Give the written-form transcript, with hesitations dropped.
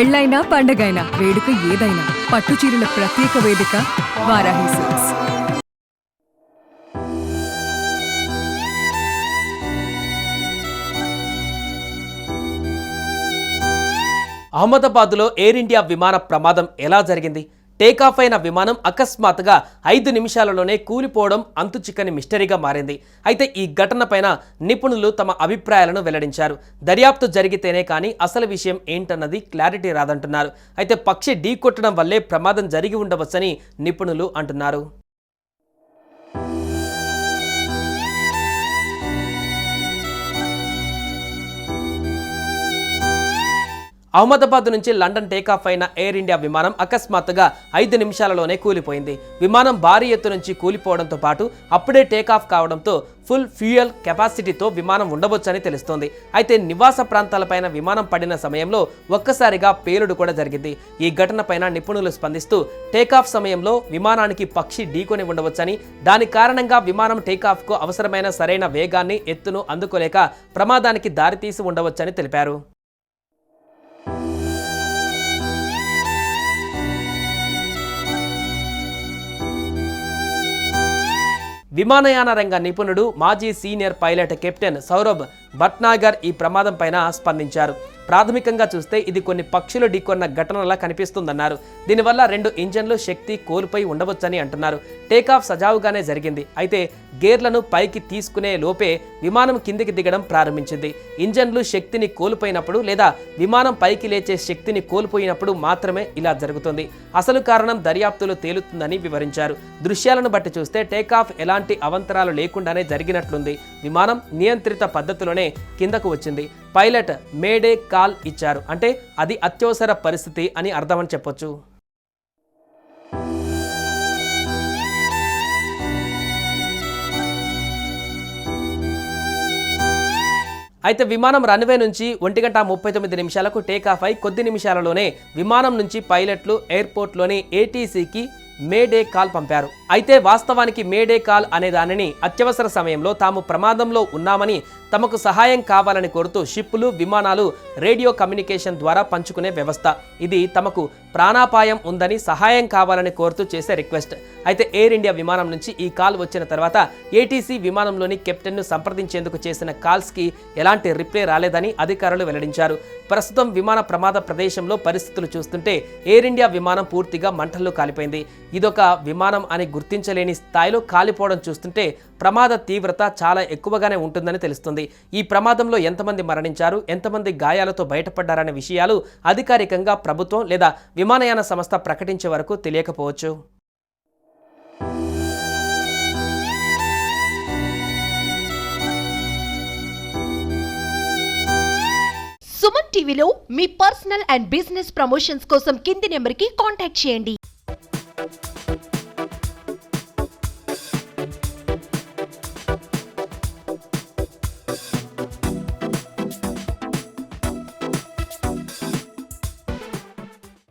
పెళ్ళైనా పండగైనా వేడుక ఏదైనా పట్టు చీరల ప్రత్యేక వేదిక వారాహి సిల్క్స్. అహ్మదాబాద్లో ఎయిర్ ఇండియా విమాన ప్రమాదం ఎలా జరిగింది? టేకాఫ్ అయిన విమానం అకస్మాత్తుగా 5 నిమిషాలలోనే కూలిపోవడం అంతుచిక్కని మిస్టరీగా మారింది. అయితే ఈ ఘటనపైన నిపుణులు తమ అభిప్రాయాలను వెల్లడించారు. దర్యాప్తు జరిగితేనే కానీ అసలు విషయం ఏంటన్నది క్లారిటీ రాదంటున్నారు. అయితే పక్షి ఢీకొట్టడం వల్లే ప్రమాదం జరిగి ఉండవచ్చని నిపుణులు అంటున్నారు. అహ్మదాబాద్ నుంచి లండన్ టేకాఫ్ అయిన ఎయిర్ ఇండియా విమానం అకస్మాత్తుగా 5 నిమిషాలలోనే కూలిపోయింది. విమానం భారీ ఎత్తు నుంచి కూలిపోవడంతో పాటు అప్పుడే టేకాఫ్ కావడంతో ఫుల్ ఫ్యూయల్ కెపాసిటీతో విమానం ఉండవచ్చని తెలుస్తోంది. అయితే నివాస ప్రాంతాలపైన విమానం పడిన సమయంలో ఒక్కసారిగా పేలుడు కూడా జరిగింది. ఈ ఘటనపైన నిపుణులు స్పందిస్తూ టేకాఫ్ సమయంలో విమానానికి పక్షి ఢీకొని ఉండవచ్చని, దాని కారణంగా విమానం టేకాఫ్కు అవసరమైన సరైన వేగాన్ని ఎత్తును అందుకోలేక ప్రమాదానికి దారితీసి ఉండవచ్చని తెలిపారు. విమానయాన రంగ నిపుణుడు మాజీ senior pilot captain Saurabh Bhatnagar ఈ ప్రమాదం పైన స్పందించారు. ప్రాథమికంగా చూస్తే ఇది కొన్ని పక్షులు ఢీకొన్న ఘటనలా కనిపిస్తుందన్నారు. దీనివల్ల 2 ఇంజన్లు శక్తి కోల్పోయి ఉండవచ్చని అంటున్నారు. టేకాఫ్ సజావుగానే జరిగింది. అయితే గేర్లను పైకి తీసుకునే లోపే విమానం కిందికి దిగడం ప్రారంభించింది. ఇంజన్లు శక్తిని కోల్పోయినప్పుడు లేదా విమానం పైకి లేచే శక్తిని కోల్పోయినప్పుడు మాత్రమే ఇలా జరుగుతుంది. అసలు కారణం దర్యాప్తులో తేలుతుందని వివరించారు. దృశ్యాలను బట్టి చూస్తే టేకాఫ్ ఎలాంటి అవంతరాలు లేకుండానే జరిగినట్లుంది. విమానం నియంత్రిత పద్ధతిలోనే కిందకు వచ్చింది. పైలట్ మేడే కాల్ ఇచ్చారు. అంటే అది అత్యవసర పరిస్థితి అని అర్థమని చెప్పొచ్చు. అయితే విమానం రన్వే నుంచి 1:39 టేకాఫ్ అయి కొద్ది నిమిషాలలోనే విమానం నుంచి పైలట్లు ఎయిర్పోర్ట్లోని ఏటీసీకి మేడే కాల్ పంపారు. అయితే వాస్తవానికి మేడే కాల్ అనే దానిని అత్యవసర సమయంలో తాము ప్రమాదంలో ఉన్నామని, తమకు సహాయం కావాలని కోరుతూ షిప్పులు, విమానాలు రేడియో కమ్యూనికేషన్ ద్వారా పంచుకునే వ్యవస్థ. ఇది తమకు ప్రాణాపాయం ఉందని, సహాయం కావాలని కోరుతూ చేసే రిక్వెస్ట్. అయితే ఎయిర్ ఇండియా విమానం నుంచి ఈ కాల్ వచ్చిన తర్వాత ఏటీసీ విమానంలోని కెప్టెన్ను సంప్రదించేందుకు చేసిన కాల్స్కి ఎలాంటి రిప్లై రాలేదని అధికారులు వెల్లడించారు. ప్రస్తుతం విమాన ప్రమాద ప్రదేశంలో పరిస్థితులు చూస్తుంటే ఎయిర్ ఇండియా విమానం పూర్తిగా మంటల్లో కాలిపోయింది. ఇదొక విమానం అని గుర్తించలేని స్థాయిలో కాలిపోవడం చూస్తుంటే ప్రమాద తీవ్రత చాలా ఎక్కువగానే ఉంటుందని తెలుస్తుంది. ఈ ప్రమాదంలో ఎంతమంది మరణించారు, ఎంతమంది గాయాలతో బయటపడ్డారనే విషయాలు అధికారికంగా ప్రభుత్వం లేదా విమానయాన సంస్థ ప్రకటించే వరకు తెలియకపోవచ్చు. సుమన్ టీవీలో మీ పర్సనల్ అండ్ బిజినెస్ ప్రమోషన్స్ కోసం కింది నెంబర్కి కాంటాక్ట్ చేయండి.